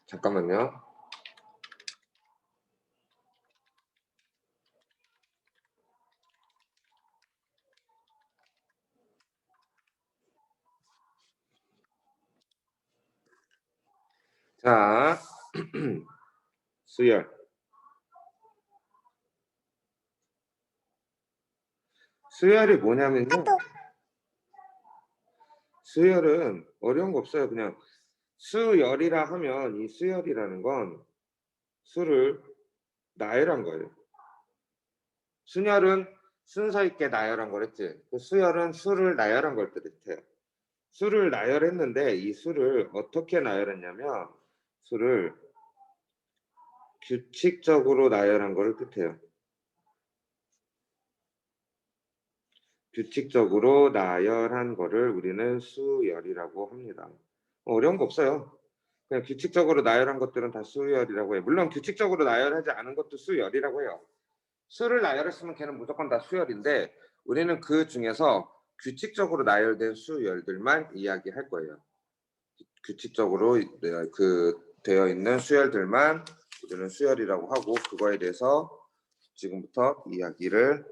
잠깐만요. 자, 수열. 수열이 뭐냐면요. 수열은 어려운 거 없어요. 그냥 수열이라 하면 이 수열이라는 건 수를 나열한 거예요. 순열은 순서 있게 나열한 거랬지. 그 수열은 수를 나열한 걸 뜻해요. 수를 나열했는데 이 수를 어떻게 나열했냐면 수를 규칙적으로 나열한 거를 뜻해요. 규칙적으로 나열한 거를 우리는 수열이라고 합니다. 어려운 거 없어요. 그냥 규칙적으로 나열한 것들은 다 수열이라고 해요. 물론 규칙적으로 나열하지 않은 것도 수열이라고 해요. 수를 나열했으면 걔는 무조건 다 수열인데 우리는 그 중에서 규칙적으로 나열된 수열들만 이야기할 거예요. 규칙적으로 되어 있는 수열들만 우리는 수열이라고 하고 그거에 대해서 지금부터 이야기를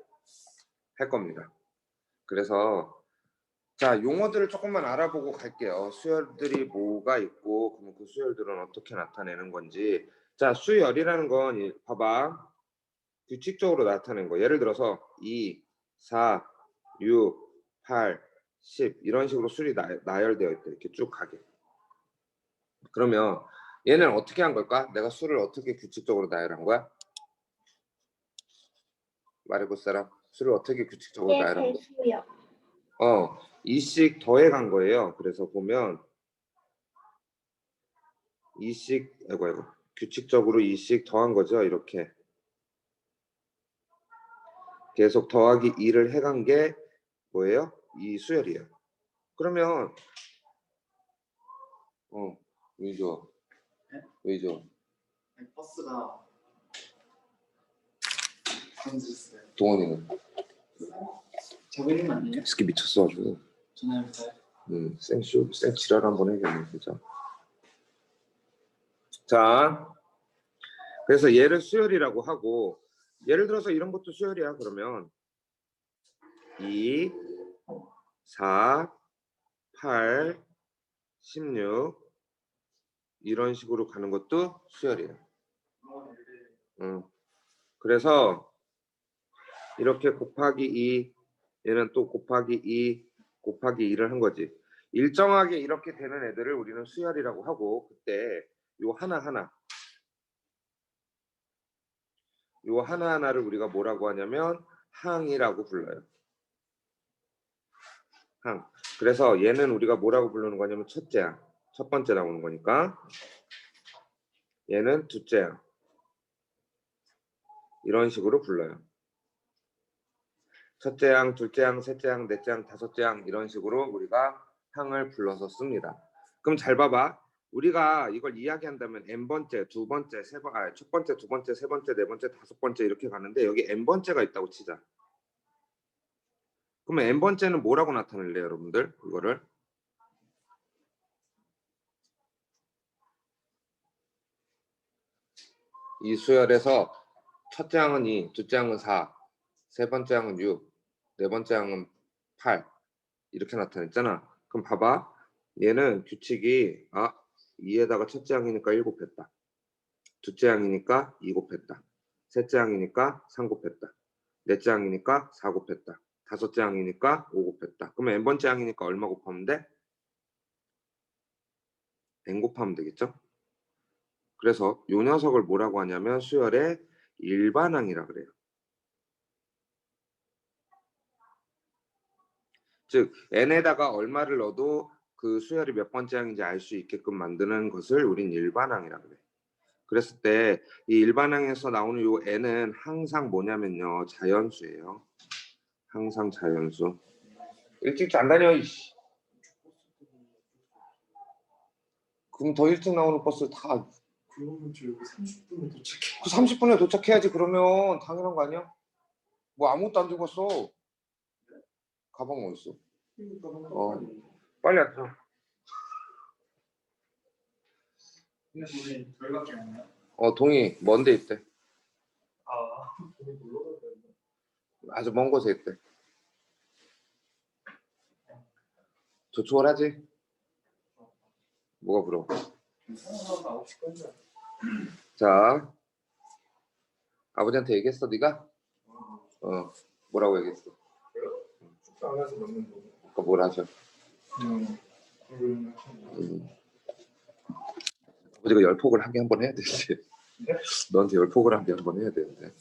할 겁니다. 그래서 자, 용어들을 조금만 알아보고 갈게요. 수열들이 뭐가 있고 그럼 그 수열들은 어떻게 나타내는 건지. 자, 수열이라는 건 봐봐. 규칙적으로 나타낸 거. 예를 들어서 2, 4, 6, 8, 10 이런 식으로 수리 나열되어 있다. 이렇게 쭉 가게. 그러면 얘는 어떻게 한 걸까? 내가 수를 어떻게 규칙적으로 나열한 거야? 말해볼 사람. 수를 어떻게 규칙적으로 나열한 거야? 2씩 더해 간 거예요. 그래서 보면 2씩 아이고 규칙적으로 2씩 더한 거죠. 이렇게 계속 더하기 2를 해간 게 뭐예요? 이 수열이에요. 그러면 왜죠? 네? 왜죠? 버스가 건드렸어요. 동원이는 저기는 아니에요? 스키 미쳤어가지고 전화해볼까요? 생 지랄 한번 해야겠네 진짜. 자, 그래서 얘를 수열이라고 하고 예를 들어서 이런 것도 수열이야. 그러면 2, 4, 8, 16 이런 식으로 가는 것도 수열이에요. 그래서 이렇게 곱하기 2 얘는 또 곱하기 2 곱하기 2를 한 거지. 일정하게 이렇게 되는 애들을 우리는 수열이라고 하고 그때 요 하나하나를 우리가 뭐라고 하냐면 항이라고 불러요. 항. 그래서 얘는 우리가 뭐라고 부르는 거냐면 첫째 항. 첫 번째 나오는 거니까. 얘는 둘째 항. 이런 식으로 불러요. 첫째 항, 둘째 항, 셋째 항, 넷째 항, 다섯째 항 이런 식으로 우리가 항을 불러서 씁니다. 그럼 잘 봐봐. 우리가 이걸 이야기한다면 n번째, 첫 번째, 두 번째, 세 번째, 네 번째, 다섯 번째 이렇게 가는데 여기 n번째가 있다고 치자. 그러면 n번째는 뭐라고 나타낼래요, 여러분들? 이거를 이 수열에서 첫째 항은 2, 둘째 항은 4, 세 번째 항은 6, 네 번째 항은 8 이렇게 나타냈잖아. 그럼 봐봐. 얘는 규칙이 2에다가 첫째 항이니까 1 곱했다. 둘째 항이니까 2 곱했다. 셋째 항이니까 3 곱했다. 넷째 항이니까 4 곱했다. 다섯째 항이니까 5 곱했다. 그러면 n번째 항이니까 얼마 곱하면 돼? n 곱하면 되겠죠? 그래서 이 녀석을 뭐라고 하냐면 수열의 일반항이라 그래요. 즉 n에다가 얼마를 넣어도 그 수열이 몇 번째 항인지 알 수 있게끔 만드는 것을 우린 일반항이라 그래. 그랬을 때 이 일반항에서 나오는 요 n은 항상 뭐냐면요 자연수예요. 항상 자연수. 일찍 안 다녀 이씨. 그럼 더 일찍 나오는 버스 다 그러면 저 여기 30분에 도착해. 그 30분에 도착해야지. 그러면 당연한 거 아니야? 뭐 아무것도 안 들고 왔어. 가방 어디 있어? 빨리 앉아. 근데 우리 저희밖에 안 해요? 동이 먼 데 있대. 아, 우리 놀러 가야 되는데. 아주 먼 곳에 있대. 조촐하지? 뭐가 부러워? 괜찮아, 9시 건데. 자, 아버지한테 얘기했어, 네가? 뭐라고 얘기했어? 숙소 안에서 먹는 거. 그러니까 뭘 하셔? 그러면 아버지가 열폭을 하게 한번 해야 되지. 네? 너한테 열폭을 하게 한번 해야 되는데.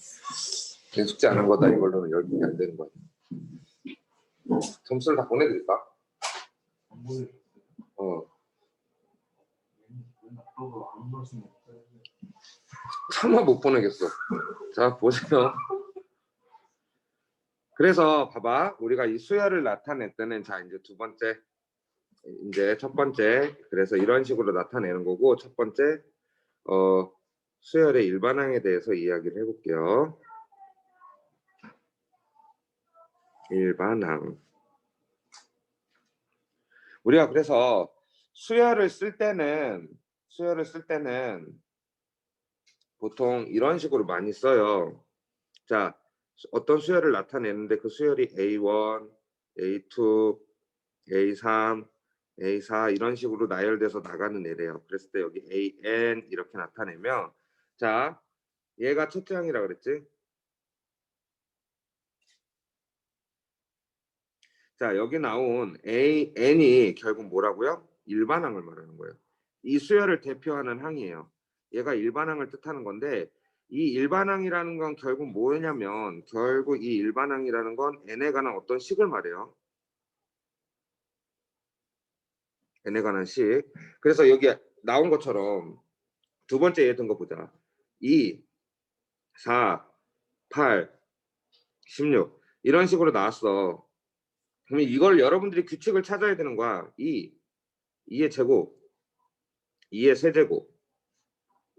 그냥 숙제 안 한 거다 이걸로는 열폭이 안 되는 거야. 점수를 다 보내드릴까? 안 보내. 어, 아빠가 안 볼 수는 없다. 차마 못 보내겠어. 자, 보세요. 그래서 봐봐, 우리가 이 수열을 나타낼 때는 자 이제 두 번째, 이제 첫 번째, 그래서 이런 식으로 나타내는 거고, 첫 번째 수열의 일반항에 대해서 이야기를 해볼게요. 일반항. 우리가 그래서 수열을 쓸 때는 보통 이런 식으로 많이 써요. 자, 어떤 수열을 나타내는데 그 수열이 A1, A2, A3, A4 이런 식으로 나열돼서 나가는 애래요. 그랬을 때 여기 AN 이렇게 나타내면, 자, 얘가 첫째 항이라 그랬지? 자, 여기 나온 AN이 결국 뭐라고요? 일반항을 말하는 거예요. 이 수열을 대표하는 항이에요. 얘가 일반항을 뜻하는 건데, 이 일반항이라는 건 결국 뭐냐면, 결국 이 일반항이라는 건 n에 관한 어떤 식을 말해요. n에 관한 식. 그래서 여기 나온 것처럼 두 번째 예던 거 보자. 2, 4, 8, 16 이런 식으로 나왔어. 그러면 이걸 여러분들이 규칙을 찾아야 되는 거야. 2의 제곱, 2의 세제곱,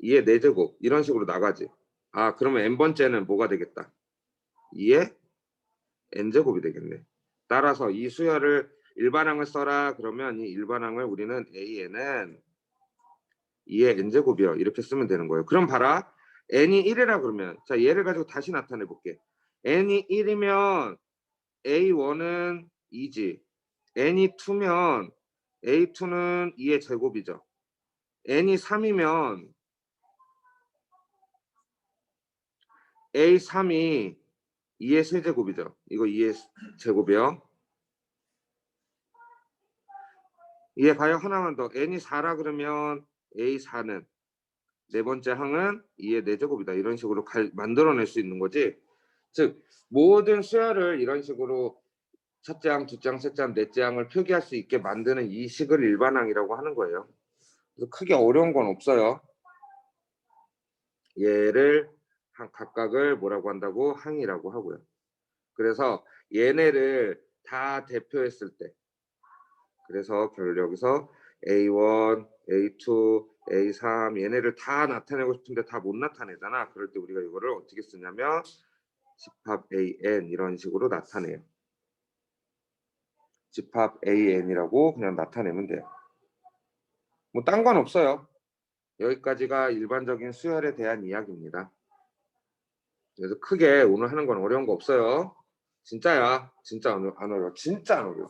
2의 4제곱 이런 식으로 나가지. 아, 그러면 n번째는 뭐가 되겠다? 2의 n제곱이 되겠네. 따라서 이 수열을 일반항을 써라 그러면 이 일반항을 우리는 AN은 2의 n제곱이요 이렇게 쓰면 되는 거예요. 그럼 봐라. n이 1이라 그러면, 자, 얘를 가지고 다시 나타내 볼게. n이 1이면 A1은 2지. n이 2면 A2는 2의 제곱이죠. n이 3이면 A3이 2의 세제곱이죠. 이거 2의 제곱이요. 이해 가요? 하나만 더. n이 4라 그러면 A4는 네 번째 항은 2의 4제곱이다. 이런 식으로 만들어낼 수 있는 거지. 즉 모든 수열을 이런 식으로 첫째 항, 둘째 항, 셋째 항, 넷째 항을 표기할 수 있게 만드는 이 식을 일반항이라고 하는 거예요. 그래서 크게 어려운 건 없어요. 얘를 각각을 뭐라고 한다고? 항이라고 하고요. 그래서 얘네를 다 대표했을 때, 그래서 결국 여기서 A1, A2, A3 얘네를 다 나타내고 싶은데 다 못 나타내잖아. 그럴 때 우리가 이거를 어떻게 쓰냐면 집합 AN 이런 식으로 나타내요. 집합 AN이라고 그냥 나타내면 돼요. 뭐 딴 건 없어요. 여기까지가 일반적인 수열에 대한 이야기입니다. 그래서 크게 오늘 하는 건 어려운 거 없어요. 진짜야. 진짜 안 어려워. 진짜 안 어려워.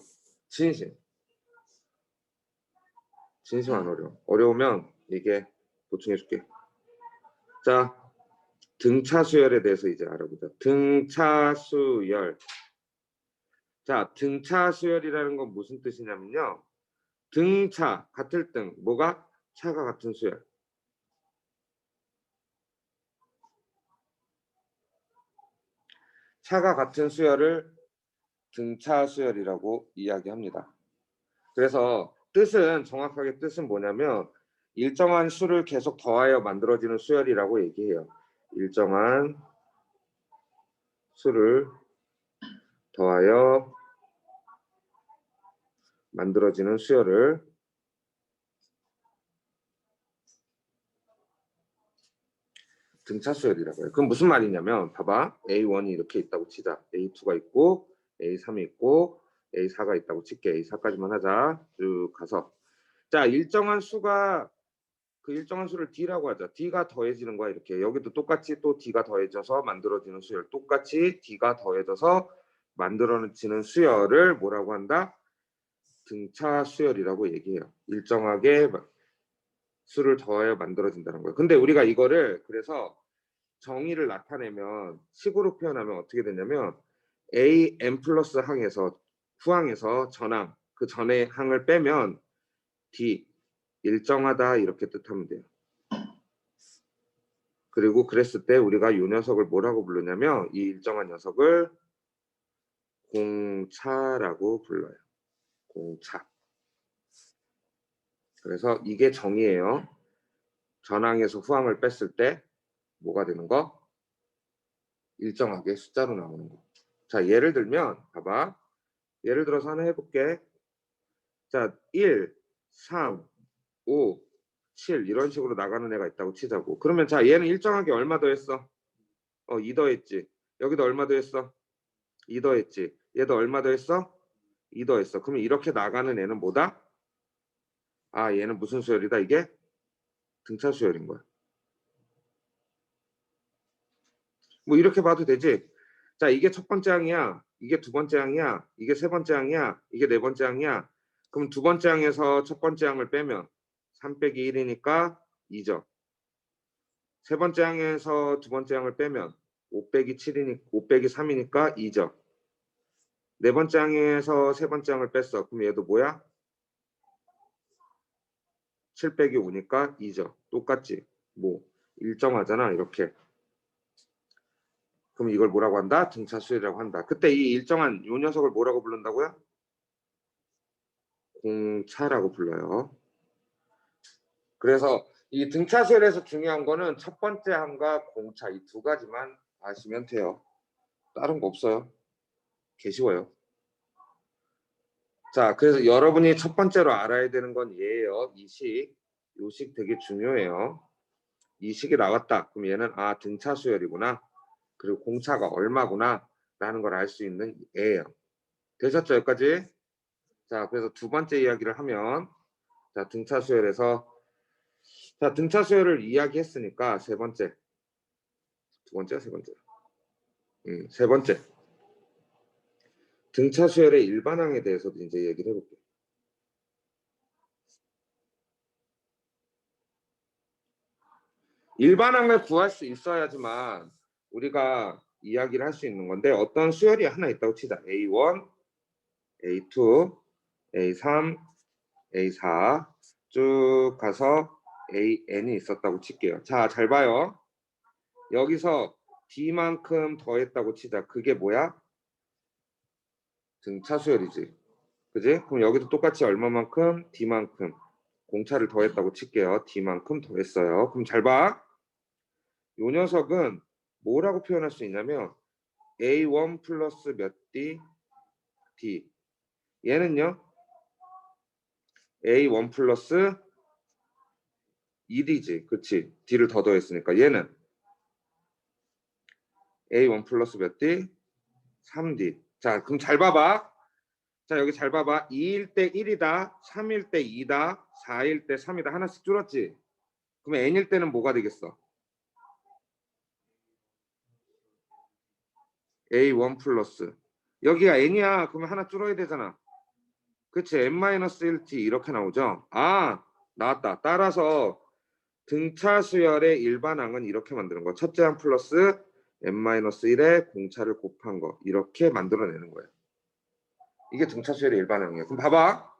진심. 진심 안 어려워. 어려우면 이게 보충해 줄게. 자, 등차 수열에 대해서 이제 알아보자. 등차 수열. 자, 등차 수열이라는 건 무슨 뜻이냐면요. 등차, 같을 등, 뭐가? 차가 같은 수열. 차가 같은 수열을 등차 수열이라고 이야기합니다. 그래서 정확하게 뜻은 뭐냐면 일정한 수를 계속 더하여 만들어지는 수열이라고 얘기해요. 일정한 수를 더하여 만들어지는 수열을 등차 수열이라고 해요. 그럼 무슨 말이냐면 봐봐. A1이 이렇게 있다고 치자. A2가 있고 A3이 있고 A4가 있다고 칠게. A4까지만 하자. 쭉 가서 자, 일정한 수가 그 일정한 수를 D라고 하자. D가 더해지는 거야 이렇게. 여기도 똑같이 또 D가 더해져서 만들어지는 수열. 똑같이 D가 더해져서 만들어지는 수열을 뭐라고 한다? 등차 수열이라고 얘기해요. 일정하게 수를 더해 만들어진다는 거예요. 근데 우리가 이거를 그래서 정의를 나타내면 식으로 표현하면 어떻게 되냐면 a n 플러스 항에서 후항에서 전항 그 전의 항을 빼면 d 일정하다 이렇게 뜻하면 돼요. 그리고 그랬을 때 우리가 이 녀석을 뭐라고 부르냐면 이 일정한 녀석을 공차라고 불러요. 공차. 그래서 이게 정의예요. 전항에서 후항을 뺐을 때 뭐가 되는 거? 일정하게 숫자로 나오는 거. 자, 예를 들면 봐봐. 예를 들어서 하나 해볼게. 자, 1, 3, 5, 7 이런 식으로 나가는 애가 있다고 치자고. 그러면 자, 얘는 일정하게 얼마 더했어? 2 더했지. 여기도 얼마 더했어? 2 더했지. 얘도 얼마 더했어? 2 더했어. 그러면 이렇게 나가는 애는 뭐다? 아, 얘는 무슨 수열이다? 이게 등차 수열인 거야. 뭐 이렇게 봐도 되지. 자, 이게 첫 번째 항이야. 이게 두 번째 항이야. 이게 세 번째 항이야. 이게 네 번째 항이야. 그럼 두 번째 항에서 첫 번째 항을 빼면 3 빼기 1이니까 2죠. 세 번째 항에서 두 번째 항을 빼면 5 빼기 7이니까 5 빼기 3이니까 2죠. 네 번째 항에서 세 번째 항을 뺐어. 그럼 얘도 뭐야? 7 빼기 5니까 2죠. 똑같지. 뭐 일정하잖아. 이렇게. 그럼 이걸 뭐라고 한다? 등차 수열이라고 한다. 그때 이 일정한 요 녀석을 뭐라고 부른다고요? 공차라고 불러요. 그래서 이 등차 수열에서 중요한 거는 첫 번째 항과 공차 이 두 가지만 아시면 돼요. 다른 거 없어요. 개 쉬워요. 자, 그래서 여러분이 첫 번째로 알아야 되는 건 얘예요. 이 식. 요 식 되게 중요해요. 이 식이 나왔다. 그럼 얘는 등차 수열이구나. 그리고 공차가 얼마구나 라는 걸 알 수 있는 애예요. 되셨죠? 여기까지? 자, 그래서 두 번째 이야기를 하면 자, 등차 수열에서 자, 등차 수열을 이야기했으니까 세 번째. 두 번째야, 세 번째. 세 번째. 등차 수열의 일반항에 대해서도 이제 얘기를 해볼게요. 일반항을 구할 수 있어야지만 우리가 이야기를 할 수 있는 건데 어떤 수열이 하나 있다고 치자. A1, A2, A3, A4 쭉 가서 AN이 있었다고 칠게요. 자, 잘 봐요. 여기서 D만큼 더했다고 치자. 그게 뭐야? 등차 수열이지. 그지? 그럼 여기도 똑같이 얼마만큼? D만큼. 공차를 더했다고 칠게요. D만큼 더했어요. 그럼 잘 봐. 요 녀석은 뭐라고 표현할 수 있냐면 A1 플러스 몇 D? D. 얘는요. A1 플러스 2D지. 그치? D를 더 더했으니까 얘는 A1 플러스 몇 D? 3D. 자, 그럼 잘 봐봐. 자, 여기 잘 봐봐. 2일 때 1이다. 3일 때 2다. 4일 때 3이다. 하나씩 줄었지? 그러면 N일 때는 뭐가 되겠어? A1 플러스. 여기가 N이야. 그러면 하나 줄어야 되잖아. 그치? N-1T 이렇게 나오죠? 나왔다. 따라서 등차 수열의 일반항은 이렇게 만드는 거. 첫째 항 플러스 N-1의 공차를 곱한 거. 이렇게 만들어내는 거예요. 이게 등차 수열의 일반항이에요. 그럼 봐봐.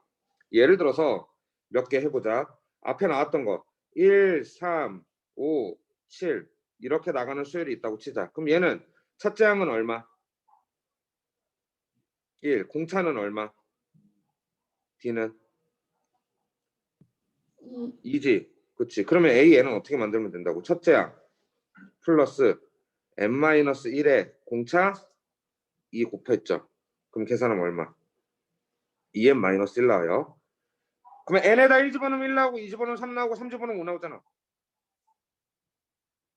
예를 들어서 몇 개 해보자. 앞에 나왔던 거 1, 3, 5, 7 이렇게 나가는 수열이 있다고 치자. 그럼 얘는 첫째 항은 얼마? 1. 공차는 얼마? D는 2지. 그치. 그러면 AN은 어떻게 만들면 된다고? 첫째 항 플러스 N-1의 공차 2 곱했죠. 그럼 계산하면 얼마? 2n-1 나와요. 그러면 n에다 1 집어넣으면 1 나오고 2 집어넣으면 3 나오고 3 집어넣으면 5 나오잖아.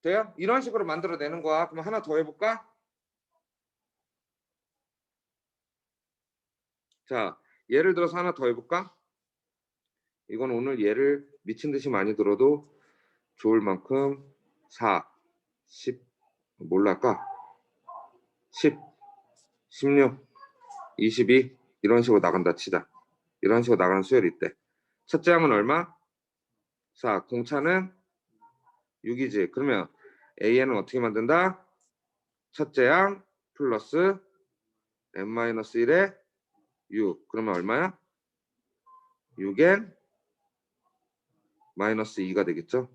돼요? 이런 식으로 만들어내는 거야. 그럼 하나 더 해볼까? 자, 예를 들어서 하나 더 해볼까? 이건 오늘 예를 미친 듯이 많이 들어도 좋을 만큼 4, 10, 뭘로 할까? 10, 16, 22 이런 식으로 나간다 치자. 이런 식으로 나가는 수열이 있대. 첫째 항은 얼마? 4. 공차는 6이지. 그러면 AN은 어떻게 만든다? 첫째 항 플러스 n-1에 6. 그러면 얼마야? 6n 마이너스 2가 되겠죠?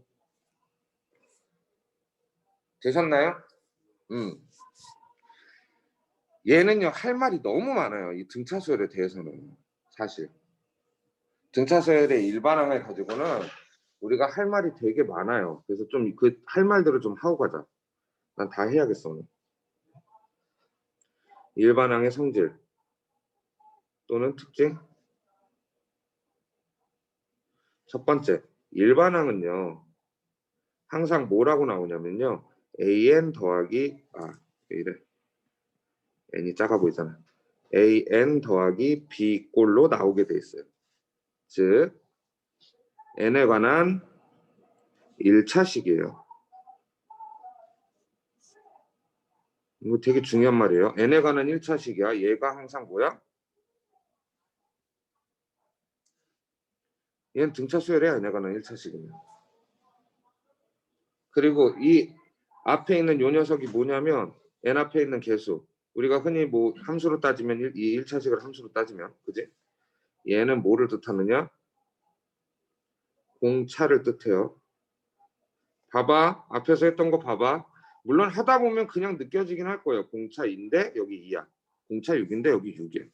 되셨나요? 얘는요 할 말이 너무 많아요. 이 등차수열에 대해서는 사실 등차수열의 일반항을 가지고는 우리가 할 말이 되게 많아요. 그래서 좀 그 할 말대로 좀 하고 가자. 난 다 해야겠어 오늘. 일반항의 성질 또는 특징. 첫 번째, 일반항은요 항상 뭐라고 나오냐면요 an 더하기 왜 이래 n이 작아 보이잖아. an 더하기 b 꼴로 나오게 돼 있어요. 즉 n에 관한 1차식이에요. 이거 되게 중요한 말이에요. n에 관한 1차식이야. 얘가 항상 뭐야? 얘는 등차 수열이야. n에 관한 1차식이면. 그리고 이 앞에 있는 요 녀석이 뭐냐면 n 앞에 있는 개수. 우리가 흔히 뭐 함수로 따지면 이 1차식을 함수로 따지면 그지? 얘는 뭐를 뜻하느냐? 공차를 뜻해요. 봐봐. 앞에서 했던 거 봐봐. 물론 하다 보면 그냥 느껴지긴 할 거예요. 공차인데 여기 2야. 공차 6인데 여기 6이야.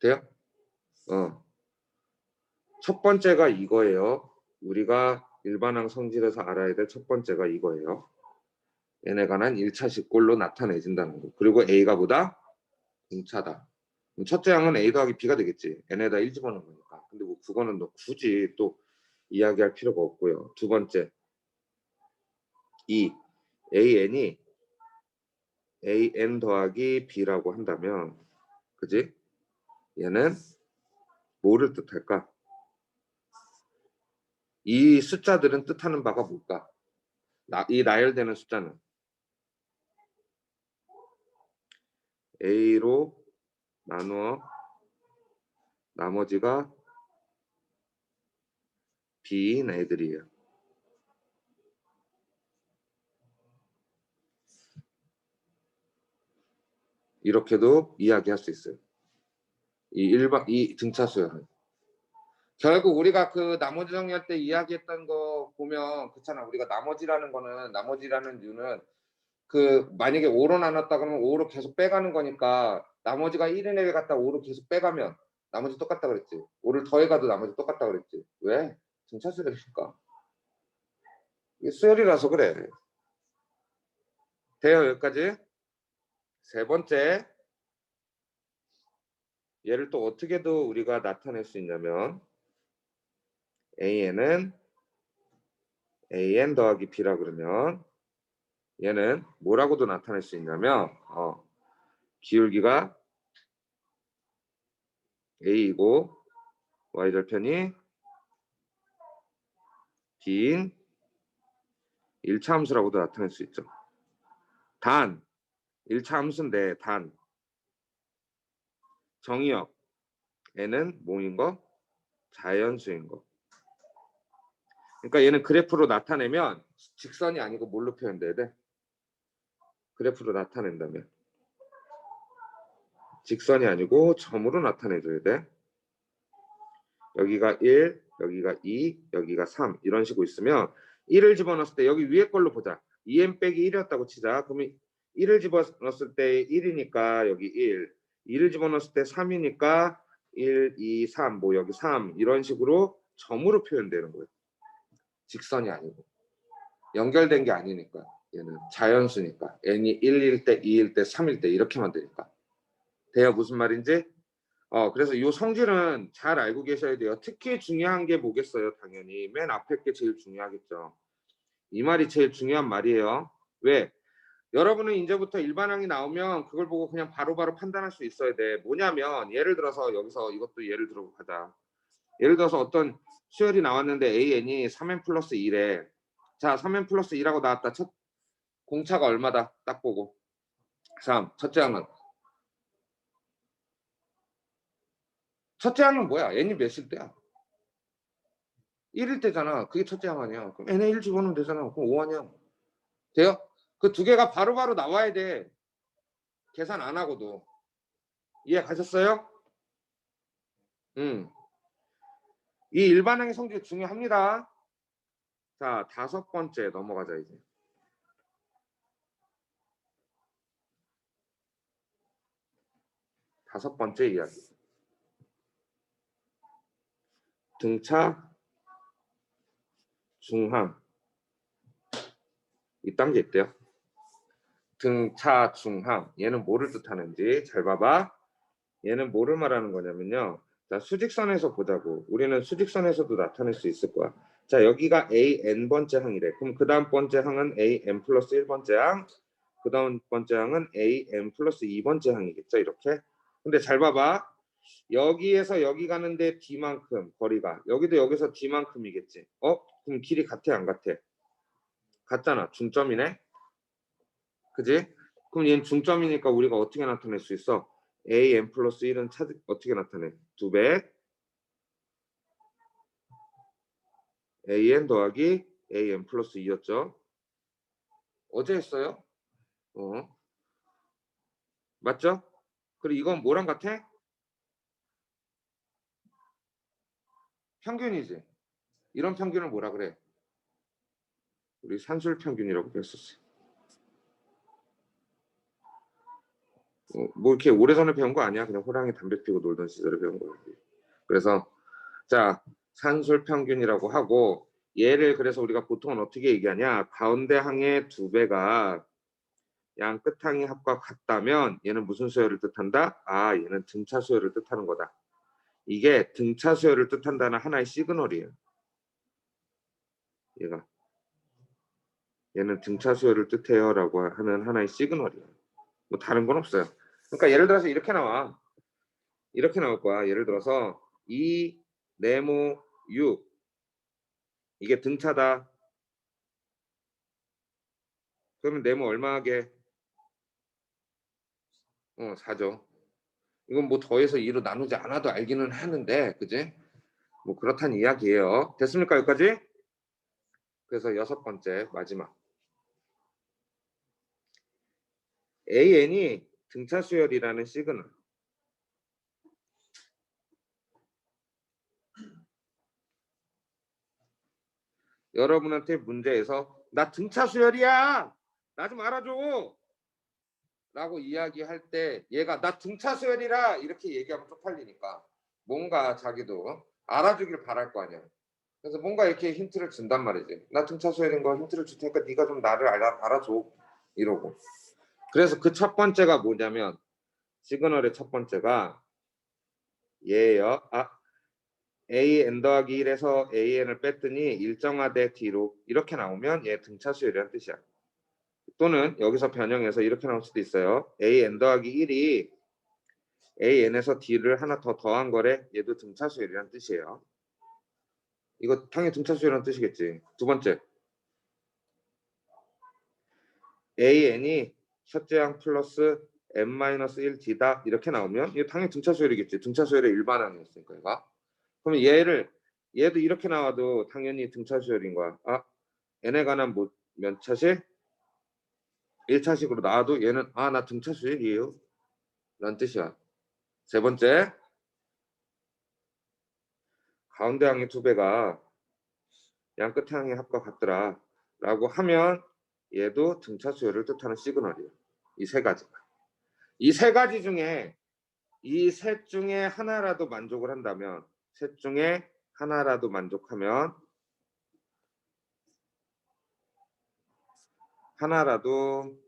돼요? 첫 번째가 이거예요. 우리가 일반항 성질에서 알아야 될 첫 번째가 이거예요. n에 관한 1차식 꼴로 나타내진다는 거. 그리고 a가 보다 공차다. 첫째 항은 a 더하기 b가 되겠지. n에다 1 집어넣은 거니까. 근데 뭐 그거는 너 굳이 또 이야기할 필요가 없고요. 두 번째, 이 an이 an 더하기 b라고 한다면 그지? 얘는 뭐를 뜻할까? 이 숫자들은 뜻하는 바가 뭘까? 이 나열되는 숫자는 a로 나누어 나머지가 b인 애들이에요. 이렇게도 이야기할 수 있어요. 이 등차 수열은 결국 우리가 그 나머지 정리할 때 이야기했던 거 보면 그렇잖아. 우리가 나머지라는 이유는 그 만약에 5로 나눴다 그러면 5로 계속 빼가는 거니까 나머지가 1인 애를 갖다 5로 계속 빼가면 나머지 똑같다 그랬지. 5를 더해가도 나머지 똑같다 그랬지. 왜? 등차 수열이니까. 이게 수열이라서 그래. 돼요 여기까지? 세 번째, 얘를 또 어떻게도 우리가 나타낼 수 있냐면 an은 an 더하기 b라 그러면 얘는 뭐라고도 나타낼 수 있냐면 기울기가 a이고 y절편이 b인 1차 함수라고도 나타낼 수 있죠. 단 1차 함수인데 단 정의역 n은 뭐인 거? 자연수인 거. 그러니까 얘는 그래프로 나타내면 직선이 아니고 뭘로 표현돼야 돼? 그래프로 나타낸다면 직선이 아니고 점으로 나타내줘야 돼. 여기가 1, 여기가 2, 여기가 3 이런 식으로 있으면 1을 집어넣었을 때 여기 위에 걸로 보자. 2n 빼기 1이었다고 치자. 그러면 1을 집어넣었을 때 1이니까 여기 1, 2를 집어넣었을 때 3이니까 1, 2, 3, 뭐 여기 3 이런 식으로 점으로 표현되는 거예요. 직선이 아니고 연결된 게 아니니까 얘는 자연수니까 n이 1일 때, 2일 때, 3일 때 이렇게만 되니까 돼요 무슨 말인지? 그래서 이 성질은 잘 알고 계셔야 돼요. 특히 중요한 게 뭐겠어요? 당연히 맨 앞에 게 제일 중요하겠죠. 이 말이 제일 중요한 말이에요. 왜? 여러분은 이제부터 일반항이 나오면 그걸 보고 그냥 바로바로 판단할 수 있어야 돼. 뭐냐면 예를 들어서 여기서 이것도 예를 들어 가자. 예를 들어서 어떤 수열이 나왔는데 AN이 3n 플러스 2래. 자, 3n 플러스 2라고 나왔다. 첫 공차가 얼마다? 딱 보고. 3. 첫째 항은 뭐야? n이 몇일 때야? 1일 때잖아. 그게 첫째 항 아니야. 그럼 n에 1 집어넣으면 되잖아. 그럼 5 아니야. 돼요? 그 두 개가 바로바로 나와야 돼. 계산 안 하고도. 이해 가셨어요? 이 일반항의 성질 중요합니다. 자, 5번째 넘어가자 이제. 다섯 번째 이야기. 등차 중항. 이딴 게 있대요. 등차 중항. 얘는 뭐를 뜻하는지 잘 봐봐. 얘는 뭐를 말하는 거냐면요. 자, 수직선에서 보자고. 우리는 수직선에서도 나타낼 수 있을 거야. 자, 여기가 AN번째 항이래. 그럼 그 다음 번째 항은 AN 플러스 1번째 항. 그 다음 번째 항은 AN 플러스 2번째 항이겠죠. 이렇게. 근데 잘 봐봐. 여기에서 여기 가는데 D만큼 거리가. 여기도 여기서 D만큼이겠지. 그럼 길이 같아 안 같아? 같잖아. 중점이네. 그지? 그럼 얘는 중점이니까 우리가 어떻게 나타낼 수 있어? AN 플러스 1은 어떻게 나타내? 2배 AN 더하기 AN 플러스 2였죠. 어제 했어요? 맞죠? 그리고 이건 뭐랑 같아? 평균이지. 이런 평균을 뭐라 그래? 우리 산술 평균이라고 배웠었어요. 뭐 이렇게 오래전에 배운 거 아니야. 그냥 호랑이 담배 피고 놀던 시절에 배운 거야. 그래서 자, 산술 평균이라고 하고 얘를 그래서 우리가 보통은 어떻게 얘기하냐? 가운데 항의 2배가 양 끝항의 합과 같다면 얘는 무슨 수열을 뜻한다? 아, 얘는 등차 수열을 뜻하는 거다. 이게 등차 수열을 뜻한다는 하나의 시그널이에요. 얘는 등차 수열을 뜻해요라고 하는 하나의 시그널이에요. 뭐 다른 건 없어요. 그러니까 예를 들어서 이렇게 나와. 이렇게 나올 거야. 예를 들어서 2 네모 6 이게 등차다. 그러면 네모 얼마 하게? 4죠. 이건 뭐 더해서 2로 나누지 않아도 알기는 하는데, 그지? 뭐 그렇다는 이야기예요. 됐습니까 여기까지? 그래서 6번째 마지막. AN이 등차 수열이라는 시그널. 여러분한테 문제에서 나 등차 수열이야. 나 좀 알아줘. 라고 이야기할 때 얘가 나 등차 수열이라 이렇게 얘기하면 쪽팔리니까 뭔가 자기도 알아주길 바랄 거 아니야. 그래서 뭔가 이렇게 힌트를 준단 말이지. 나 등차 수열인 거 힌트를 줄 테니까 네가 좀 나를 알아줘. 이러고. 그래서 그 첫 번째가 뭐냐면 시그널의 첫 번째가 얘예요. AN 더하기 1에서 AN을 뺐더니 일정하대 D로 이렇게 나오면 얘 등차 수열이라는 뜻이야. 또는 여기서 변형해서 이렇게 나올 수도 있어요. AN 더하기 1이 AN에서 D를 하나 더 더한 거래. 얘도 등차 수열이라는 뜻이에요. 이거 당연히 등차 수열이라는 뜻이겠지. 두 번째. AN이 첫째 항 플러스 n-1D다 이렇게 나오면 이거 당연히 등차 수열이겠지. 등차 수열의 일반항이었으니까 얘가. 그러면 얘도 이렇게 나와도 당연히 등차 수열인 거야. n에 관한 몇 차식? 1차식으로 나와도 얘는 나 등차 수열이에요 라는 뜻이야. 세 번째, 가운데 항의 2배가 양 끝에 항의 합과 같더라 라고 하면 얘도 등차 수열을 뜻하는 시그널이에요. 이 세 가지가. 이 세 가지 중에 이 셋 중에 하나라도 만족을 한다면 셋 중에 하나라도 만족하면 하나라도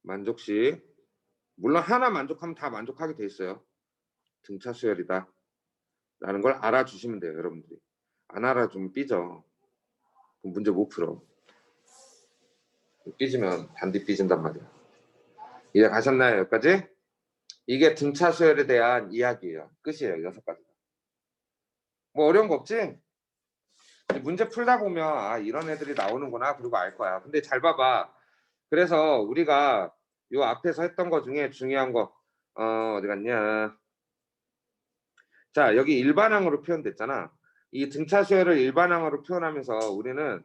만족시 물론 하나 만족하면 다 만족하게 돼 있어요. 등차 수열이다 라는 걸 알아주시면 돼요. 여러분들이 안 알아주면 삐져. 그럼 문제 못 풀어. 삐지면 반디 삐진단 말이야. 이해 가셨나요 여기까지? 이게 등차 수열에 대한 이야기예요. 끝이에요. 6가지. 뭐 어려운 거 없지? 문제 풀다 보면 아 이런 애들이 나오는구나 그리고 알 거야. 근데 잘 봐봐. 그래서 우리가 요 앞에서 했던 거 중에 중요한 거 어디 갔냐? 자 여기 일반항으로 표현됐잖아. 이 등차 수열을 일반항으로 표현하면서 우리는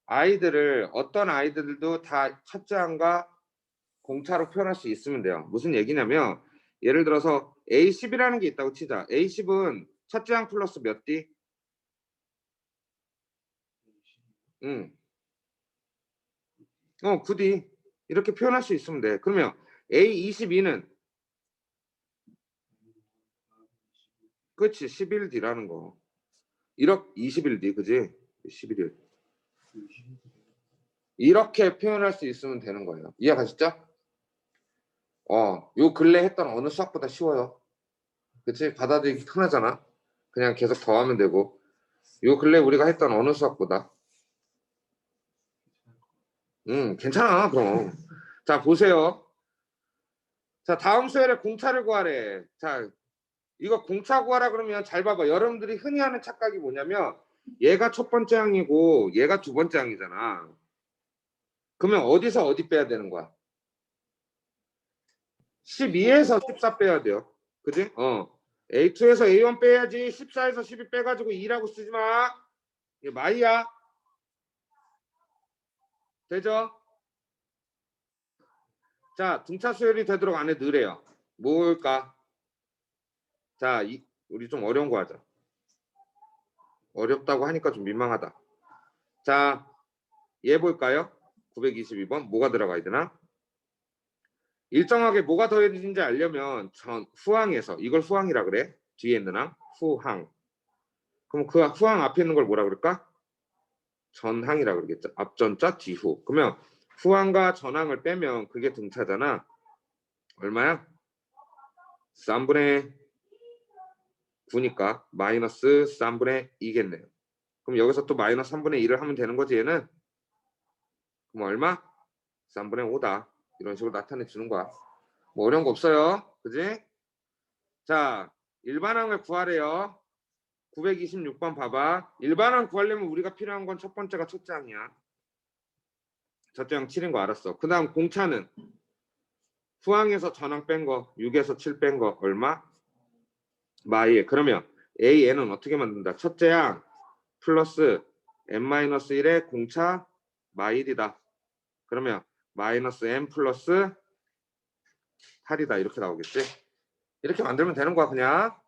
아이들을 어떤 아이들도 다 첫째 항과 공차로 표현할 수 있으면 돼요. 무슨 얘기냐면 예를 들어서 A10이라는 게 있다고 치자. A10은 첫째 항 플러스 몇 D? 응. 9D. 이렇게 표현할 수 있으면 돼. 그러면 A22는 그치 11D라는 거. 1억 21D 그지? 11일. 이렇게 표현할 수 있으면 되는 거예요. 이해가셨죠? 요 근래 했던 어느 수학보다 쉬워요. 그치? 받아들이기 편하잖아. 그냥 계속 더하면 되고. 요 근래 우리가 했던 어느 수학보다. 괜찮아 그럼. 자 보세요. 자 다음 수열에 공차를 구하래. 자 이거 공차 구하라 그러면 잘 봐봐. 여러분들이 흔히 하는 착각이 뭐냐면 얘가 첫 번째 항이고 얘가 두 번째 항이잖아. 그러면 어디서 어디 빼야 되는 거야? 12에서 14 빼야 돼요. 그지? A2에서 A1 빼야지. 14에서 12 빼가지고 2라고 쓰지 마. 이게 마이야. 되죠? 자 등차 수열이 되도록 안에 넣으래요. 뭘까? 자 우리 좀 어려운 거 하자. 어렵다고 하니까 좀 민망하다. 자, 얘 볼까요? 922번 뭐가 들어가야 되나? 일정하게 뭐가 더해진지 알려면 후항에서 이걸 후항이라 그래? 뒤에 있는 항? 후항. 그럼 그 후항 앞에 있는 걸 뭐라 그럴까? 전항이라 그러겠죠. 앞전자 뒤후. 그러면 후항과 전항을 빼면 그게 등차잖아. 얼마야? 3분의 9니까 마이너스 3분의 2겠네요. 그럼 여기서 또 마이너스 3분의 2를 하면 되는 거지 얘는? 그럼 얼마? 3분의 5다. 이런 식으로 나타내 주는 거야. 뭐 어려운 거 없어요. 그지? 자, 일반항을 구하래요. 926번 봐봐. 일반항 구하려면 우리가 필요한 건 첫 번째가 첫째 항이야. 첫째 항 7인 거 알았어. 그 다음 공차는 후항에서 전항 뺀 거, 6에서 7 뺀 거 얼마? 마이. 그러면 AN은 어떻게 만든다? 첫째 항 플러스 n-1의 공차 마일이다. 그러면 마이너스 n 플러스 8이다. 이렇게 나오겠지? 이렇게 만들면 되는 거야 그냥.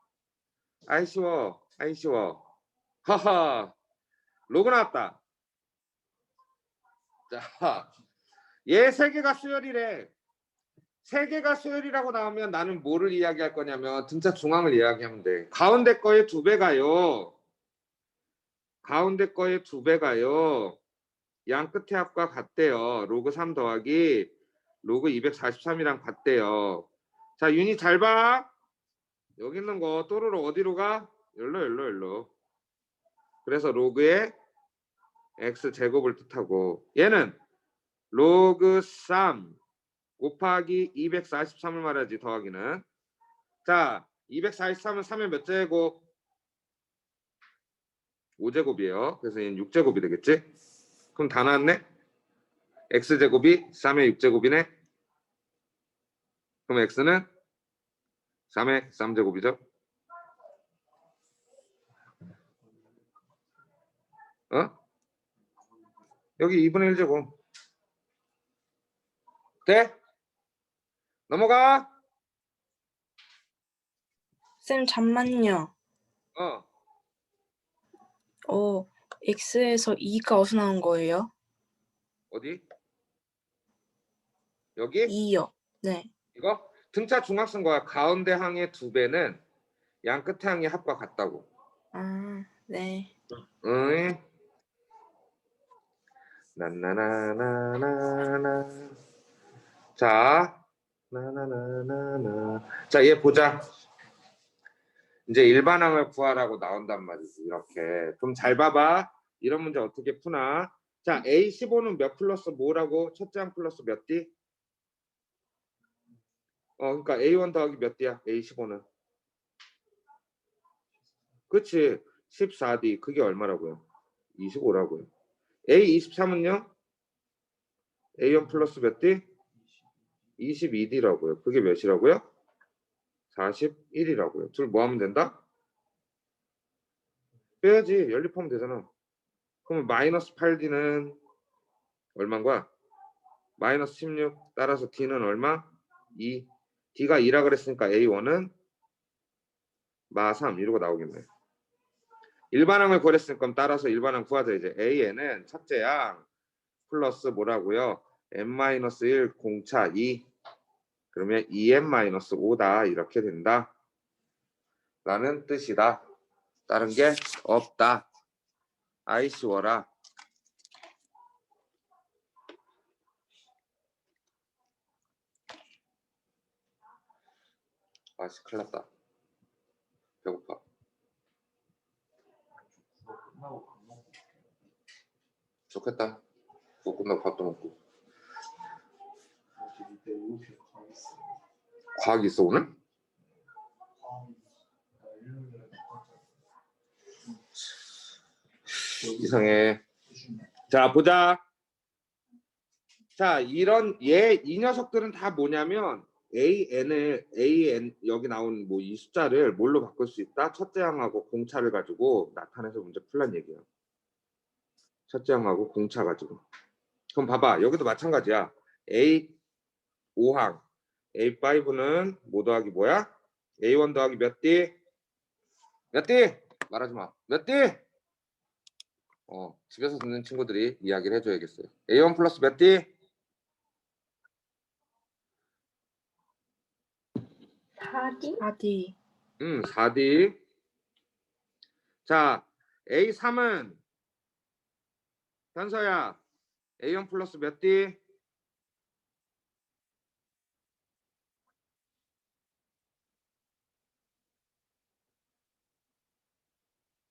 아이 쉬워. 아이 쉬워. 하하. 로그 나왔다. 자, 얘 세 개가 수열이래. 세 개가 수열이라고 나오면 나는 뭐를 이야기할 거냐면 등차 중앙을 이야기하면 돼. 가운데 거의 2배가요. 가운데 거의 2배가요. 양 끝의 합과 같대요. 로그 3 더하기 로그 243이랑 같대요. 자, 윤희 잘 봐. 여기 있는 거 또르르 어디로 가? 일로. 그래서 로그의 x제곱을 뜻하고 얘는 로그 3 곱하기 243을 말하지 더하기는. 자 243은 3의 몇 제곱? 5제곱이에요. 그래서 얘는 6제곱이 되겠지? 그럼 다 나왔네? x제곱이 3의 6제곱이네? 그럼 x는 3의 3제곱이죠? 여기 2분의 1제곱 돼? 넘어가. 쌤, 잠만요. 어 X에서 2가 어디서 나온 거예요? 어디? 여기? 2요. 네. 이거? 등차 중학생 거야. 가운데 항의 2배는 양 끝에 항의 합과 같다고. 아, 네. 응. 나나나나나나. 자, 나나나나나. 자, 얘 보자. 이제 일반항을 구하라고 나온단 말이지. 이렇게. 그럼 잘 봐봐. 이런 문제 어떻게 푸나? 자, A15는 몇 플러스 뭐라고? 첫째 항 플러스 몇 D? 그러니까 A1 더하기 몇 D야? A15는. 그치. 14D. 그게 얼마라고요? 25라고요. A23은요? A1 플러스 몇 D? 22D라고요. 그게 몇이라고요? 41이라고요. 둘 뭐 하면 된다? 빼야지. 연립하면 되잖아. 그러면 마이너스 8D는 얼마인 거야? 마이너스 16. 따라서 D는 얼마? 2. D가 2라 그랬으니까 A1은 마3 이러고 나오겠네. 일반항을 구했으니까 그럼 따라서 일반항 구하자. 이제 A에는 첫째 양 플러스 뭐라고요? n-1 공차 2. 그러면 2n-5다 이렇게 된다 라는 뜻이다. 다른 게 없다. 아이쉬워라. 아씨 큰일 났다. 배고파. 국어 끝나고 밥 먹고 좋겠다. 그거 끝나고 밥도 먹고. 어제 이때 7시에 강 있어. 과학 있어 오늘? 나 1년 전에 똑같잖아. 이상해. 자 보자. 자 이런 이 녀석들은 다 뭐냐면 AN 여기 나온 뭐 이 숫자를 뭘로 바꿀 수 있다? 첫째 항하고 공차를 가지고 나타내서 문제 풀란 얘기야. 첫째 항하고 공차 가지고. 그럼 봐봐 여기도 마찬가지야. A 5항 A5는 뭐 더하기 뭐야? A1 더하기 몇 D? 몇 D? 말하지 마. 몇 D? 집에서 듣는 친구들이 이야기를 해줘야겠어요. A1 플러스 몇 D? 4D? 4D. 4D. 자, A3은 현서야. A1 플러스 몇 D?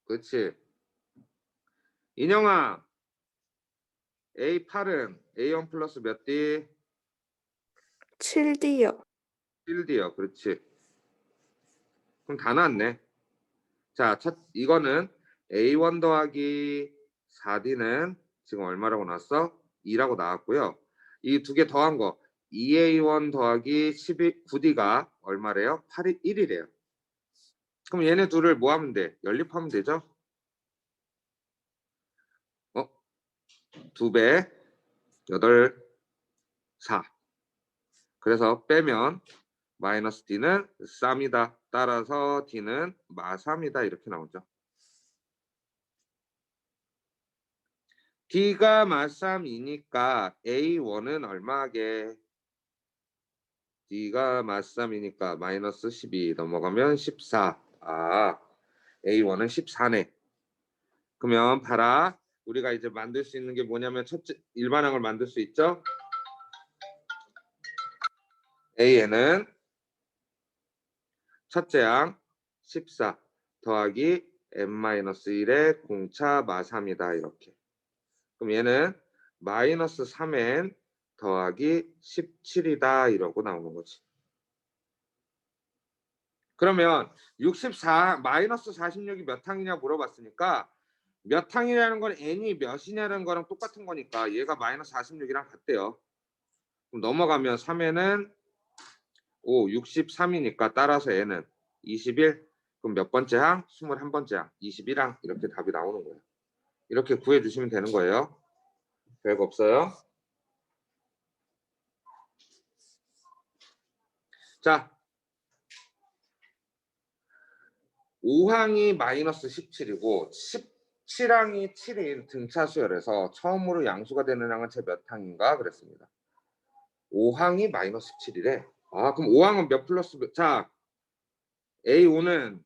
그렇지. 인영아. A8은 A1 플러스 몇 D? 7D요. 1D요. 그렇지. 그럼 다 나왔네. 자, 이거는 A1 더하기 4D는 지금 얼마라고 나왔어? 2라고 나왔고요. 이 두 개 더한 거 2A1 더하기 9D가 얼마래요? 1이래요. 그럼 얘네 둘을 뭐 하면 돼? 연립하면 되죠? 2배 8, 4. 그래서 빼면 마이너스 D는 3이다. 따라서 D는 마3이다. 이렇게 나오죠. D가 마3이니까 A1은 얼마게? D가 마3이니까 마이너스 12 넘어가면 14. A1은 14네. 그러면 봐라. 우리가 이제 만들 수 있는 게 뭐냐면 첫째 일반항을 만들 수 있죠. A에는 첫째 항 14 더하기 n-1의 공차 마3이다. 이렇게. 그럼 얘는 마이너스 3n 더하기 17이다. 이러고 나오는 거지. 그러면 64 마이너스 46이 몇 항이냐 물어봤으니까 몇 항이라는 건 n이 몇이냐는 거랑 똑같은 거니까 얘가 마이너스 46이랑 같대요. 그럼 넘어가면 3n은 5, 63이니까 따라서 n은 21. 그럼 몇 번째 항? 21번째 항. 21항. 이렇게 답이 나오는 거예요. 이렇게 구해주시면 되는 거예요. 별거 없어요. 자, 5항이 마이너스 17이고 17항이 7인 등차수열에서 처음으로 양수가 되는 항은 제 몇 항인가 그랬습니다. 5항이 마이너스 17이래. 그럼 5항은 몇 플러스 몇? 자, A5는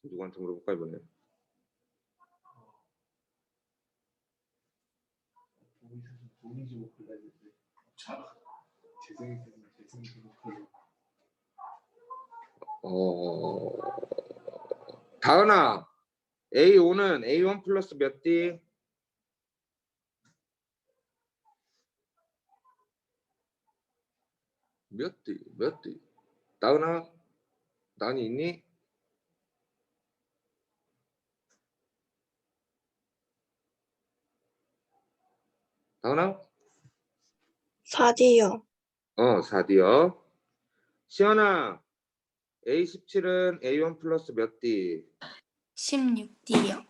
누구한테 물어볼까 이번에? 돈이 좀 골라야 되는데. 자, 재생이 때문에 재생이 좀 골라. 다은아, A5는 A1 플러스 몇 D? 몇 D? 몇 D? 나은아, 나은이 있니? 나은아? 4D요. 4D요. 시연아, A17은 A1 플러스 몇 D? 16D요.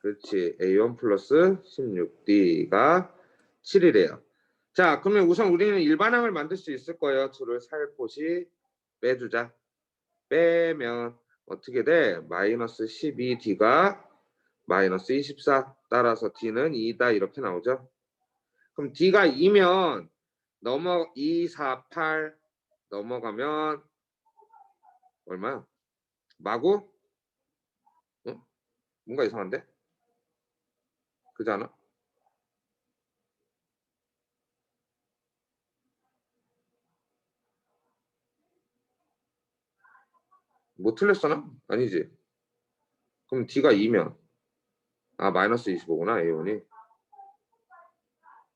그렇지. A1 플러스 16D가 7이래요. 자, 그러면 우선 우리는 일반항을 만들 수 있을 거예요. 둘을 살포시 빼주자. 빼면 어떻게 돼? 마이너스 12D가 마이너스 24. 따라서 D는 2다 이렇게 나오죠. 그럼 D가 2면 2, 4, 8 넘어가면 얼마야? 마구? 응? 뭔가 이상한데? 그지 않아? 뭐 틀렸어나? 아니지. 그럼 D가 2면 마이너스 25구나 A1이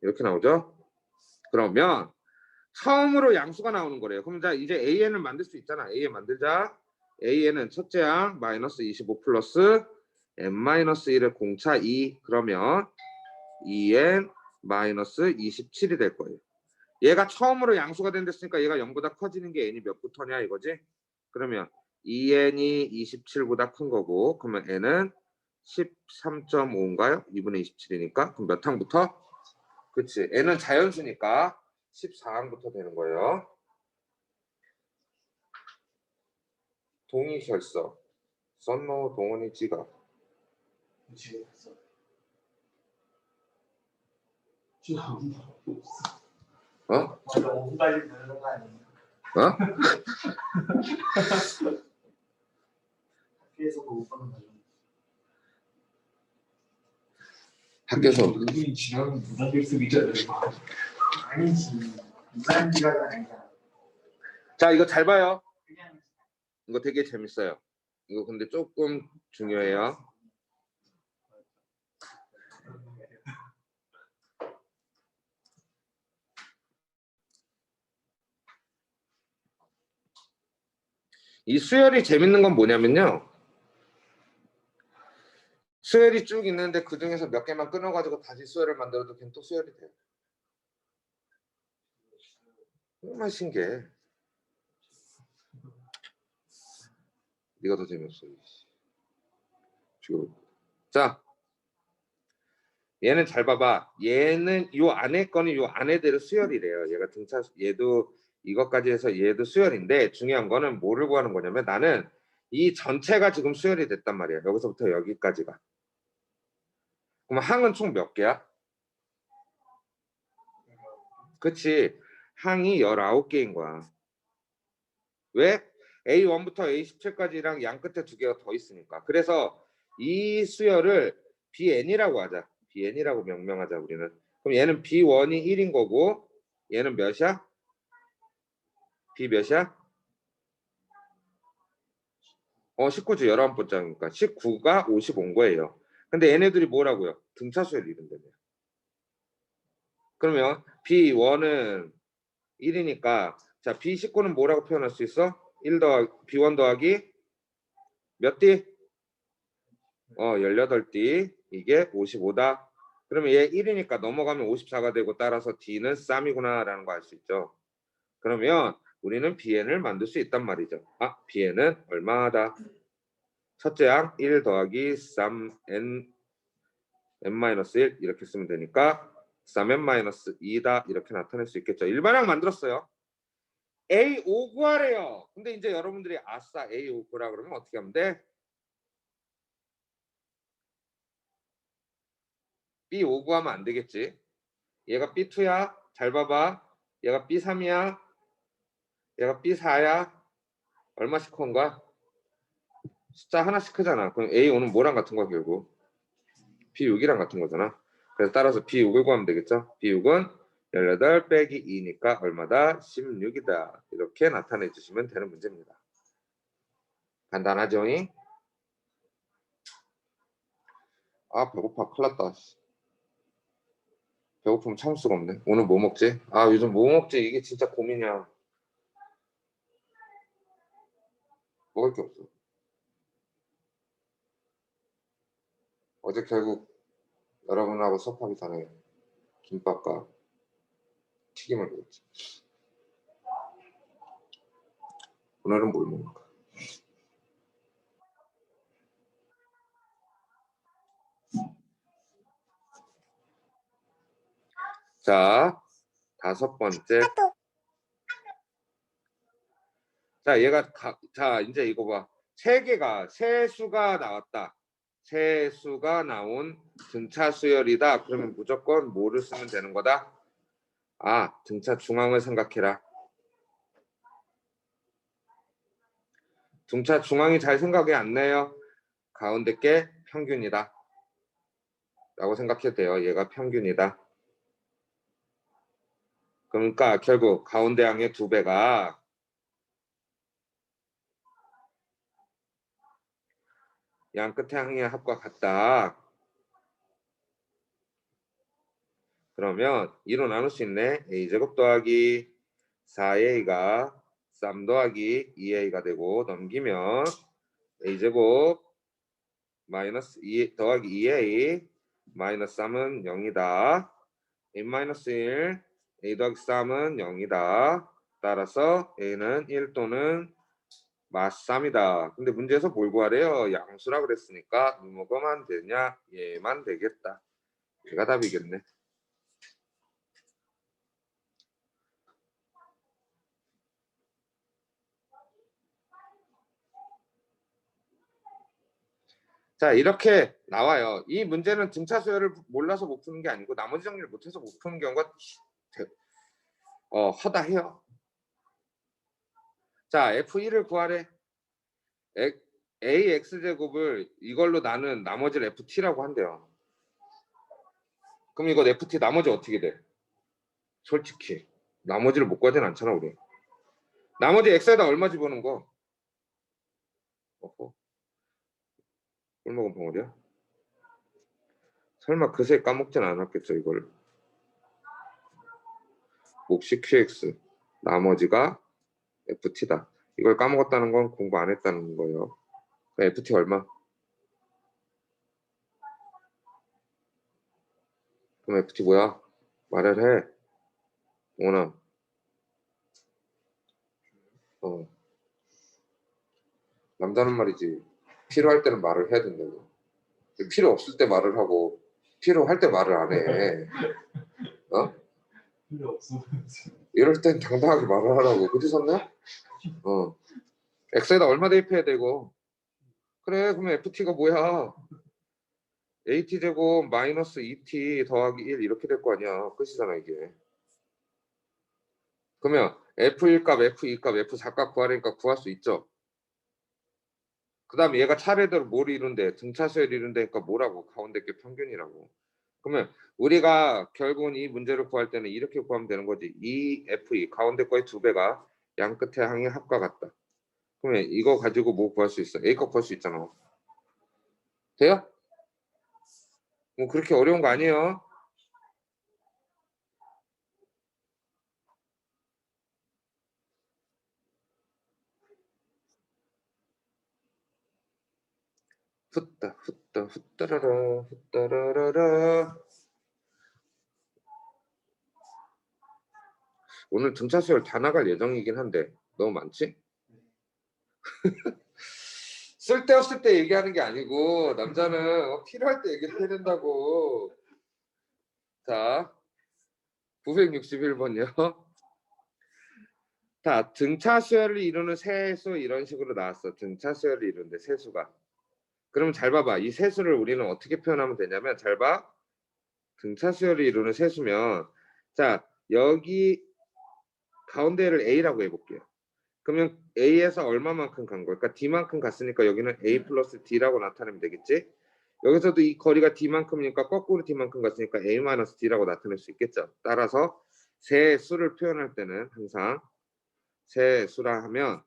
이렇게 나오죠. 그러면 처음으로 양수가 나오는 거래요. 그럼 자 이제 AN을 만들 수 있잖아. AN 만들자. AN은 첫째 항 마이너스 25 플러스 n-1의 공차 2 그러면 2n 마이너스 27이 될 거예요. 얘가 처음으로 양수가 된댔으니까 얘가 0보다 커지는 게 n이 몇부터냐 이거지. 그러면 2n이 27보다 큰 거고 그러면 n은 13.5인가요? 2분의 27이니까 그럼 몇 항부터? 그치. n은 자연수니까 14항부터 되는 거예요. 동의결서. 썬노 동원이 지각. 지금 했어. 지금 아무 말도 없어. 어? 맞아, 5분 빨리 되는 거 아니야? 어? 학교에서도 못 받는 거죠. 학교에서 5분이 지나면 무단결 수도 있잖아요. 아니지. 무단결은 아니잖아. 자 이거 잘 봐요. 그냥 이거 되게 재밌어요. 이거 근데 조금 중요해요. 이 수열이 재밌는 건 뭐냐면요. 수열이 쭉 있는데 그 중에서 몇 개만 끊어가지고 다시 수열을 만들어도 걔는 또 수열이 돼요. 정말 신기해. 네가 더 재미없어. 지금. 자, 얘는 잘 봐봐. 얘는 요 안에 거는 요 안에대로 수열이래요. 얘가 등차 얘도 이것까지 해서 얘도 수열인데 중요한 거는 뭐를 구하는 거냐면 나는 이 전체가 지금 수열이 됐단 말이야. 여기서부터 여기까지가. 그럼 항은 총 몇 개야? 그치. 항이 19개인 거야. 왜? A1부터 A17까지랑 양 끝에 두 개가 더 있으니까. 그래서 이 수열을 BN이라고 하자. BN이라고 명명하자 우리는. 그럼 얘는 B1이 1인 거고 얘는 몇이야? B 몇이야? 19지 11번째니까 19가 55인 거예요. 근데 얘네들이 뭐라고요? 등차 수열 이른다며. 그러면 B1은 1이니까 자 B19는 뭐라고 표현할 수 있어? 1 더하기 B1 더하기 몇 D? 18D 이게 55다. 그러면 얘 1이니까 넘어가면 54가 되고 따라서 D는 쌈이구나 라는 거 알 수 있죠. 그러면 우리는 BN을 만들 수 있단 말이죠. BN은 얼마다? 첫째 항 1 더하기 3n n-1 이렇게 쓰면 되니까 3n-2다 이렇게 나타낼 수 있겠죠. 일반항 만들었어요. A5 구하래요. 근데 이제 여러분들이 아싸 A5 구라 그러면 어떻게 하면 돼? B5 구하면 안 되겠지. 얘가 B2야. 잘 봐봐. 얘가 B3이야. 얘가 B4야. 얼마씩 큰 거야? 숫자 하나씩 크잖아. 그럼 A5는 뭐랑 같은 거야 결국? B6이랑 같은 거잖아. 그래서 따라서 B6을 구하면 되겠죠. B6은 18 빼기 2니까 얼마다? 16이다. 이렇게 나타내 주시면 되는 문제입니다. 간단하죠? 배고파. 큰일 났다. 배고프면 참을 수가 없네. 오늘 뭐 먹지? 요즘 뭐 먹지? 이게 진짜 고민이야. 먹을 게 없어. 어제 결국 여러분하고 수업하기 전에 김밥과 튀김을 먹었지. 오늘은 뭘 먹을까? 자, 5번째. 자, 자, 이제 이거 봐. 세수가 나왔다. 세수가 나온 등차 수열이다. 그러면 무조건 뭐를 쓰면 되는 거다? 아, 등차 중앙을 생각해라. 등차 중앙이 잘 생각이 안 나요. 가운데 게 평균이다. 라고 생각해도 돼요. 얘가 평균이다. 그러니까 결국 가운데 양의 2배가 양 끝에 항의 합과 같다. 그러면 2로 나눌 수 있네. a제곱 더하기 4a가 3 더하기 2a가 되고 넘기면 a제곱 마이너스 2 더하기 2a 마이너스 3은 0이다. a 마이너스 1 a 더하기 3은 0이다. 따라서 a는 1 또는 마삼이다. 근데 문제에서 뭘 구하래요? 양수라 그랬으니까 뭐가만 되냐? 얘만 되겠다. 얘가 답이겠네. 자, 이렇게 나와요. 이 문제는 등차 수열을 몰라서 못 푸는 게 아니고 나머지 정리를 못해서 못 푸는 경우가 허다해요. 자, F1을 구하래. AX제곱을 이걸로 나눈 나머지를 FT라고 한대요. 그럼 이거 FT 나머지 어떻게 돼? 솔직히 나머지를 못 구하진 않잖아 우리. 나머지 X에다 얼마 집어넣은 거? 꿀 먹은 벙어리야? 설마 그새 까먹진 않았겠죠 이걸. 몫이 QX 나머지가 FT다. 이걸 까먹었다는 건 공부 안 했다는 거예요. FT 얼마? 그럼 FT 뭐야? 말을 해. 동원아. 남자는 말이지. 필요할 때는 말을 해야 된다고. 필요 없을 때 말을 하고 필요할 때 말을 안 해. 어? 필요 없어. 이럴 땐 당당하게 말을 하라고. 그지 선냐? X에다 얼마 대입해야 되고. 그래 그러면 FT가 뭐야? AT제곱 마이너스 2T 더하기 1 이렇게 될 거 아니야. 끝이잖아 이게. 그러면 F1 값, F2 값, F4 값 구하려니까 구할 수 있죠. 그 다음에 얘가 차례대로 뭘 이룬대? 등차수열 이룬다니까 뭐라고? 가운데 게 평균이라고. 그러면 우리가 결국은 이 문제를 구할 때는 이렇게 구하면 되는 거지. 이 F2 가운데 거의 2배가 양 끝의 항의 합과 같다. 그러면 이거 가지고 뭐 구할 수 있어? A값 구할 수 있잖아. 돼요? 뭐 그렇게 어려운 거 아니에요. 후따라라 후따라라라. 오늘 등차수열 다 나갈 예정이긴 한데 너무 많지? 쓸데없을 때 얘기하는 게 아니고 남자는 필요할 때 얘기해야 된다고. 자 961번이요. 자 등차 수열을 이루는 세수 이런 식으로 나왔어. 등차 수열을 이루는데 세수가. 그러면 잘 봐봐. 이 세수를 우리는 어떻게 표현하면 되냐면 잘 봐. 등차 수열을 이루는 세수면 자 여기 가운데를 A라고 해볼게요. 그러면 A에서 얼마만큼 간 걸까? D만큼 갔으니까 여기는 A 플러스 D라고 나타내면 되겠지? 여기서도 이 거리가 D만큼이니까 거꾸로 D만큼 갔으니까 A 마이너스 D라고 나타낼 수 있겠죠? 따라서 세수를 표현할 때는 항상 세수라 하면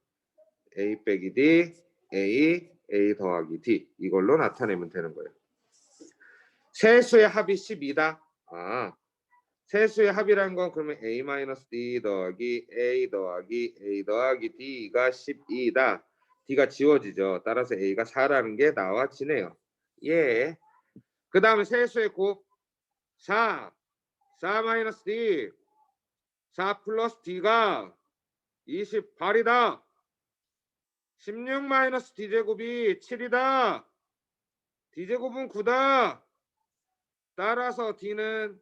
A 빼기 D, A 더하기 D 이걸로 나타내면 되는 거예요. 세수의 합이 12다. 세수의 합이라는 건 그러면 A-D 더하기 A 더하기 A 더하기 D가 12다. D가 지워지죠. 따라서 A가 4라는 게 나와지네요. 예. 그 다음에 세수의 곱 4 마이너스 D 4 플러스 D가 28이다. 16 마이너스 D제곱이 7이다. D제곱은 9다. 따라서 D는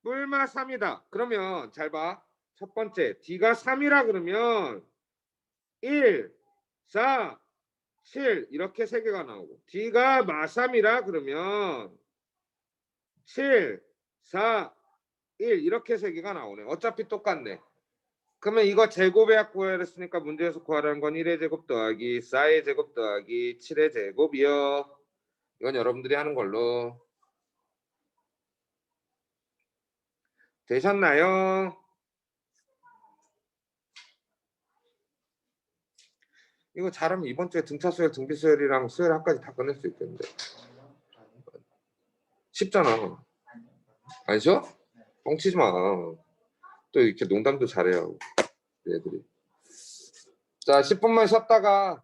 뿔마 3이다. 그러면 잘 봐. 첫 번째 D가 3이라 그러면 1, 4, 7 이렇게 세 개가 나오고 D가 마3이라 그러면 7, 4, 1 이렇게 세 개가 나오네. 어차피 똑같네. 그러면 이거 제곱의 구하라 했으니까 문제에서 구하라는 건 1의 제곱 더하기 4의 제곱 더하기 7의 제곱이요. 이건 여러분들이 하는 걸로. 되셨나요? 이거 잘하면 이번 주에 등차 수열, 등비 수열이랑 수열 합까지 다 끝낼 수 있겠는데. 쉽잖아. 안 쉬워? 뻥치지 마. 또 이렇게 농담도 잘해요. 애들이. 자, 10분만 쉬었다가